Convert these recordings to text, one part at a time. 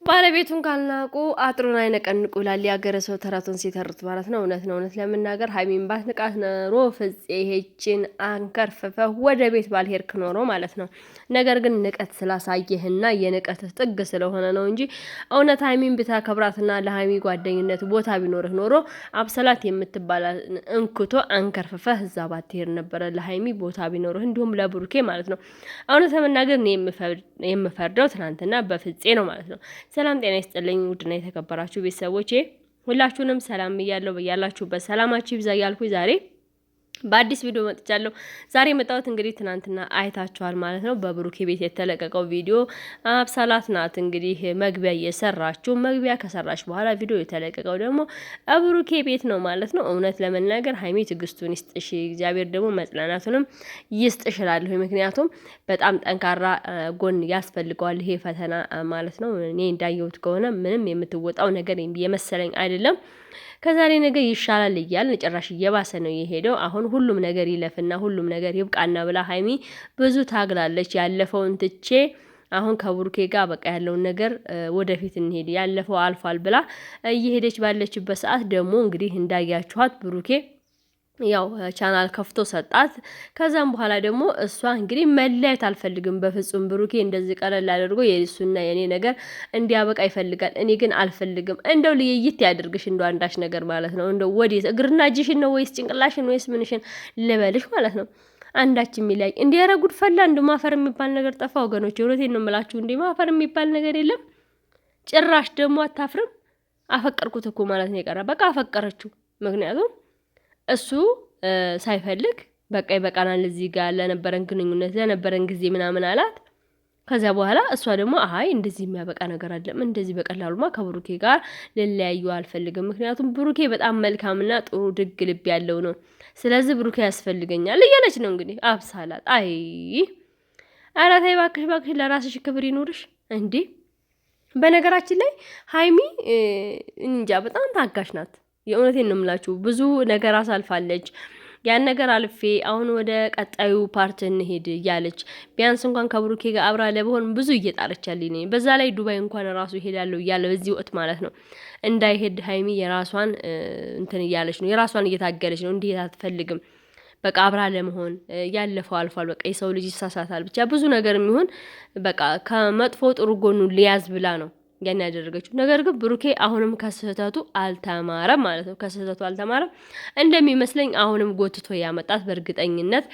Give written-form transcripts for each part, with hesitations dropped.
ባለቤቱን ካልናቁ አጥሩን አይነቀንቁ ይላል ያገረ ሰው ተረቱን ሲተርት ማለት ነው። እውነት ለመናገር ሀይሚን ባትንቃት ኖሮ ፍፄ ሄችን አንከርፍፈህ ወደ ቤት ባልሄድክ ኖሮ ማለት ነው። ነገር ግን ንቀት ስላሳየህና የንቀት ጥግ ስለሆነ ነው እንጂ እውነት ሀይሚን ብታከብራትና ለሀይሚ ጓደኝነት ቦታ ቢኖርህ ኖሮ አብሰላት የምትባል እንክቶ አንከርፍፈህ እዛ ባትሄድ ነበረ። ለሀይሚ ቦታ ቢኖርህ እንዲሁም ለብሩኬ ማለት ነው። እውነት ለመናገር እኔ የምፈርደው ትናንትና በፍፄ ነው ማለት ነው። ሰላም ጤና ይስጥልኝ ውድና የተከበራችሁ ቤተሰቦቼ ሁላችሁንም ሰላም እያለሁ በያላችሁበት ሰላማችሁ ይብዛ እያልኩኝ ዛሬ በአዲስ ቪዲዮ መጥቻለሁ። ዛሬ የመጣሁት እንግዲህ ትናንትና አይታችኋል ማለት ነው። በብሩኬ ቤት የተለቀቀው ቪዲዮ አብሳላት ናት እንግዲህ መግቢያ እየሰራችሁ መግቢያ ከሰራች በኋላ ቪዲዮ የተለቀቀው ደግሞ ብሩኬ ቤት ነው ማለት ነው። እውነት ለመናገር ሀይሚ ትዕግስቱን ይስጥሽ፣ እግዚአብሔር ደግሞ መጽናናቱንም ይስጥሽ እላለሁ። ምክንያቱም በጣም ጠንካራ ጎን ያስፈልገዋል ይሄ ፈተና ማለት ነው። እኔ እንዳየሁት ከሆነ ምንም የምትወጣው ነገር የመሰለኝ አይደለም። ከዛሬ ነገር ይሻላል እያልን ጭራሽ እየባሰ ነው የሄደው። አሁን ሁሉም ነገር ይለፍና ሁሉም ነገር ይብቃና ብላ ሀይሚ ብዙ ታግላለች። ያለፈውን ትቼ አሁን ከብሩኬ ጋር በቃ ያለውን ነገር ወደፊት እንሄድ ያለፈው አልፏል ብላ እየሄደች ባለችበት ሰዓት ደግሞ እንግዲህ እንዳያችኋት ብሩኬ ያው ቻናል ከፍቶ ሰጣት። ከዛም በኋላ ደግሞ እሷ እንግዲህ መለያየት አልፈልግም በፍጹም ብሩኬ እንደዚህ ቀለል አድርጎ የእሱና የኔ ነገር እንዲያበቃ ይፈልጋል። እኔ ግን አልፈልግም። እንደው ልይይት ያድርግሽ እንደው አንዳች ነገር ማለት ነው። እንደው ወዴት እግርና እጅሽን ነው ወይስ ጭንቅላሽን ወይስ ምንሽን ልበልሽ ማለት ነው። አንዳች የሚለያይ እንዲህ ኧረ ጉድ ፈላ። እንደ ማፈር የሚባል ነገር ጠፋ ወገኖች። እውነቴን ነው የምላችሁ። እንዲህ ማፈር የሚባል ነገር የለም። ጭራሽ ደግሞ አታፍርም። አፈቀርኩት እኮ ማለት ነው የቀረ በቃ አፈቀረችው። ምክንያቱም እሱ ሳይፈልግ በቃ ይበቃናል እዚህ ጋር ለነበረን ግንኙነት ለነበረን ጊዜ ምናምን አላት። ከዛ በኋላ እሷ ደግሞ አይ እንደዚህ የሚያበቃ ነገር አይደለም፣ እንደዚህ በቀላሉማ ከብሩኬ ጋር ልለያዩ አልፈልግም። ምክንያቱም ብሩኬ በጣም መልካምና ጥሩ ድግ ልብ ያለው ነው። ስለዚህ ብሩኬ ያስፈልገኛል እያለች ነው እንግዲህ አብሳላት። አይ ኧረ ተይ እባክሽ እባክሽ፣ ለራስሽ ክብር ይኖርሽ እንዴ። በነገራችን ላይ ሀይሚ እንጃ በጣም ታጋሽ ናት። የእውነቴን ነው የምላችሁ። ብዙ ነገር አሳልፋለች። ያን ነገር አልፌ አሁን ወደ ቀጣዩ ፓርት እንሄድ እያለች ቢያንስ እንኳን ከብሩኬ ጋር አብራ ለመሆን ብዙ እየጣረች ያለኝ ነኝ። በዛ ላይ ዱባይ እንኳን ራሱ ይሄዳለሁ እያለ በዚህ ወቅት ማለት ነው እንዳይሄድ ሀይሚ የራሷን እንትን እያለች ነው፣ የራሷን እየታገለች ነው። እንዲሄድ አትፈልግም። በቃ አብራ ለመሆን ያለፈው አልፏል። በቃ የሰው ልጅ ይሳሳታል። ብቻ ብዙ ነገር የሚሆን በቃ ከመጥፎ ጥሩ ጎኑን ሊያዝ ብላ ነው ያን ያደረገችው። ነገር ግን ብሩኬ አሁንም ከስህተቱ አልተማረም ማለት ነው። ከስህተቱ አልተማረም እንደሚመስለኝ አሁንም ጎትቶ ያመጣት በእርግጠኝነት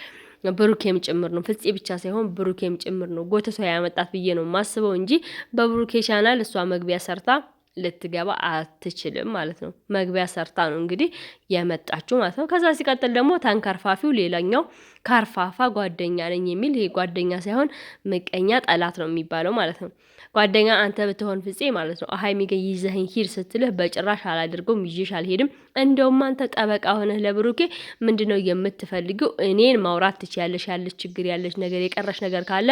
ብሩኬም ጭምር ነው። ፍፄ ብቻ ሳይሆን ብሩኬም ጭምር ነው ጎትቶ ያመጣት ብዬ ነው ማስበው እንጂ በብሩኬ ቻናል እሷ መግቢያ ሰርታ ልትገባ አትችልም ማለት ነው። መግቢያ ሰርታ ነው እንግዲህ የመጣችው ማለት ነው። ከዛ ሲቀጥል ደግሞ ተንከርፋፊው ሌላኛው ካርፋፋ ጓደኛ ነኝ የሚል ይሄ ጓደኛ ሳይሆን ምቀኛ ጠላት ነው የሚባለው ማለት ነው። ጓደኛ አንተ ብትሆን ፍፄ ማለት ነው ሀይሚ ጋ ይዘኸኝ ሂድ ስትልህ በጭራሽ አላደርገውም፣ ይዤሽ አልሄድም። እንደውም አንተ ጠበቃ ሆነህ ለብሩኬ ምንድነው የምትፈልጊው? እኔን ማውራት ትችያለሽ፣ ያለሽ ችግር ያለሽ ነገር የቀረሽ ነገር ካለ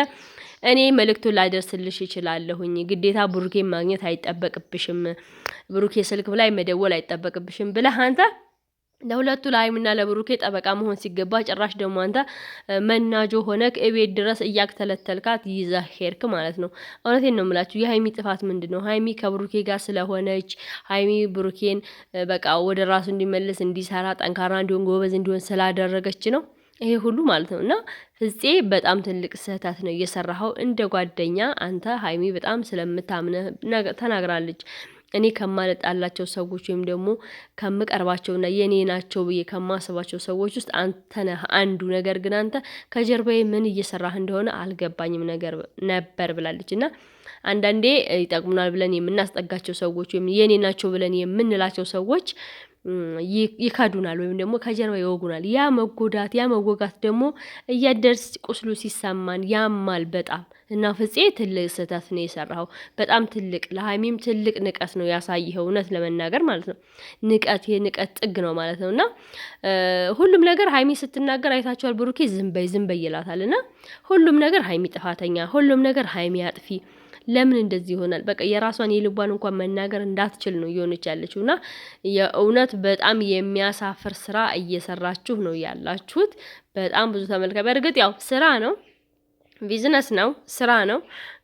እኔ መልእክቱን ላደርስልሽ ይችላለሁኝ። ግዴታ ብሩኬን ማግኘት አይጠበቅብሽም፣ ብሩኬ ስልክ ላይ መደወል አይጠበቅብሽም ብለህ አንተ ለሁለቱ ለሀይሚና ለብሩኬ ጠበቃ መሆን ሲገባ ጭራሽ ደግሞ አንተ መናጆ ሆነክ እቤት ድረስ እያክተለተልካት ይዘህ ሄድክ ማለት ነው። እውነቴን ነው የምላችሁ። የሀይሚ ጥፋት ምንድን ነው? ሀይሚ ከብሩኬ ጋር ስለሆነች ሀይሚ ብሩኬን በቃ ወደ ራሱ እንዲመለስ እንዲሰራ፣ ጠንካራ እንዲሆን፣ ጎበዝ እንዲሆን ስላደረገች ነው ይሄ ሁሉ ማለት ነው። እና ፍፄ በጣም ትልቅ ስህተት ነው እየሰራኸው። እንደ ጓደኛ አንተ ሀይሚ በጣም ስለምታምነህ ተናግራለች። እኔ ከማልጣላቸው ሰዎች ወይም ደግሞ ከምቀርባቸውና የኔ ናቸው ብዬ ከማስባቸው ሰዎች ውስጥ አንተ ነህ አንዱ። ነገር ግን አንተ ከጀርባዬ ምን እየሰራህ እንደሆነ አልገባኝም ነበር ብላለች። እና አንዳንዴ ይጠቅሙናል ብለን የምናስጠጋቸው ሰዎች ወይም የኔ ናቸው ብለን የምንላቸው ሰዎች ይካዱናል ወይም ደግሞ ከጀርባ ይወጉናል። ያ መጎዳት ያ መወጋት ደግሞ እያደርስ ቁስሉ ሲሰማን ያማል በጣም። እና ፍፄ ትልቅ ስህተት ነው የሰራው። በጣም ትልቅ ለሀይሚም ትልቅ ንቀት ነው ያሳየኸው፣ እውነት ለመናገር ማለት ነው። ንቀት የንቀት ጥግ ነው ማለት ነው። እና ሁሉም ነገር ሀይሚ ስትናገር አይታችኋል። ብሩኬ ዝም በይ ይላታል። እና ሁሉም ነገር ሀይሚ ጥፋተኛ፣ ሁሉም ነገር ሀይሚ አጥፊ። ለምን እንደዚህ ይሆናል? በቃ የራሷን የልቧን እንኳን መናገር እንዳትችል ነው እየሆነች ያለችው። እና የእውነት በጣም የሚያሳፍር ስራ እየሰራችሁ ነው ያላችሁት። በጣም ብዙ ተመልካች በእርግጥ ያው ስራ ነው ቢዝነስ ነው ስራ ነው።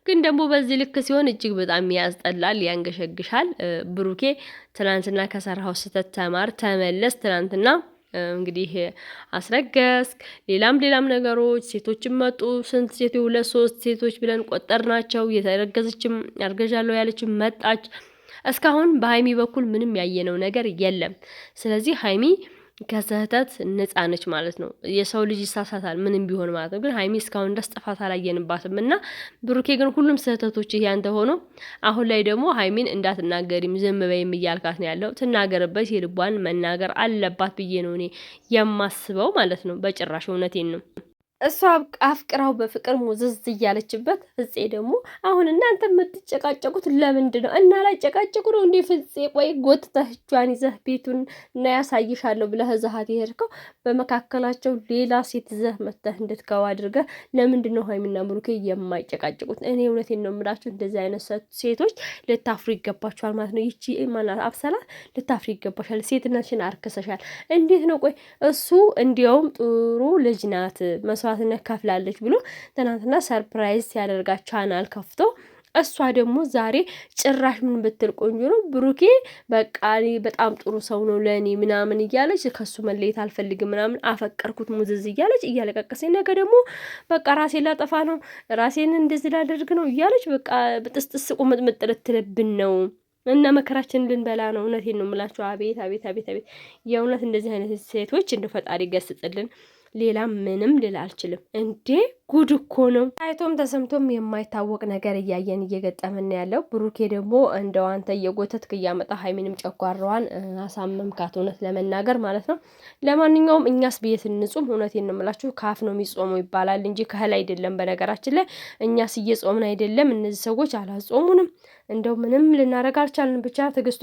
ግን ደግሞ በዚህ ልክ ሲሆን እጅግ በጣም ያስጠላል፣ ያንገሸግሻል። ብሩኬ ትናንትና ከሰራው ስህተት ተማር፣ ተመለስ። ትናንትና እንግዲህ አስረገዝክ፣ ሌላም ነገሮች ሴቶችም መጡ። ስንት ሴት? 2 3 ሴቶች ብለን ቆጠርናቸው። የተረገዘችም አርገዣለሁ ያለችም መጣች። እስካሁን በሀይሚ በኩል ምንም ያየነው ነገር የለም። ስለዚህ ሀይሚ ከስህተት ነጻ ነች ማለት ነው። የሰው ልጅ ይሳሳታል ምንም ቢሆን ማለት ነው። ግን ሀይሚ እስካሁን ድረስ ጥፋት አላየንባትም እና ብሩኬ ግን ሁሉም ስህተቶች ያንተ ሆኖ አሁን ላይ ደግሞ ሀይሚን እንዳትናገሪም ዝም በይም እያልካት ነው ያለው። ትናገርበት፣ የልቧን መናገር አለባት ብዬ ነው እኔ የማስበው ማለት ነው። በጭራሽ እውነቴን ነው። እሷ አፍቅራው በፍቅር ሙዝዝ እያለችበት፣ ፍፄ ደግሞ አሁን እናንተ የምትጨቃጨቁት ለምንድን ነው? እና ላይ ጨቃጨቁ ነው እንዴ? ፍፄ ቆይ ጎትተህ እጇን ይዘህ ቤቱን እና ያሳይሻለሁ ብለህ እዛሃት የሄድከው በመካከላቸው ሌላ ሴት ይዘህ መተህ እንድትገባ አድርገህ ለምንድን ነው ሀይሚና ብሩኬ የማይጨቃጨቁት? እኔ እውነቴን ነው የምላችሁ፣ እንደዚህ አይነት ሴቶች ልታፍሩ ይገባችኋል ማለት ነው። ይቺ ማናት አብሰላት፣ ልታፍሩ ይገባሻል። ሴትነትሽን አርክሰሻል። እንዴት ነው ቆይ እሱ እንዲያውም ጥሩ ልጅ ናት መስዋዕትነት ከፍላለች ብሎ ትናንትና ሰርፕራይዝ ሲያደርጋት ቻናል ከፍቶ፣ እሷ ደግሞ ዛሬ ጭራሽ ምን ብትል ቆንጆ ነው ብሩኬ በቃ እኔ በጣም ጥሩ ሰው ነው ለእኔ ምናምን እያለች ከሱ መለየት አልፈልግም ምናምን አፈቀርኩት ሙዝዝ እያለች እያለቀቀሰኝ፣ ነገ ደግሞ በቃ ራሴን ላጠፋ ነው ራሴን እንደዚህ ላደርግ ነው እያለች በቃ ብጥስጥስ ቁምጥምጥ ልትልብን ነው እና መከራችን ልንበላ ነው። እውነቴን ነው የምላችሁ። አቤት አቤት አቤት አቤት! የእውነት እንደዚህ አይነት ሴቶች እንደ ፈጣሪ ገስጽልን። ሌላ ምንም ልል አልችልም። እንዴ ጉድ እኮ ነው። ታይቶም ተሰምቶም የማይታወቅ ነገር እያየን እየገጠምን ያለው። ብሩኬ ደግሞ እንደው አንተ እየጎተትክ እያመጣ ሀይሚንም ጨጓራዋን አሳመምካት፣ እውነት ለመናገር ማለት ነው። ለማንኛውም እኛስ ብዬት እንጹም። እውነቴን ነው የምላችሁ፣ ካፍ ነው የሚጾመው ይባላል እንጂ ከህል አይደለም። በነገራችን ላይ እኛስ እየጾምን አይደለም፣ እነዚህ ሰዎች አላጾሙንም። እንደው ምንም ልናደርግ አልቻልን። ብቻ ትዕግስቱ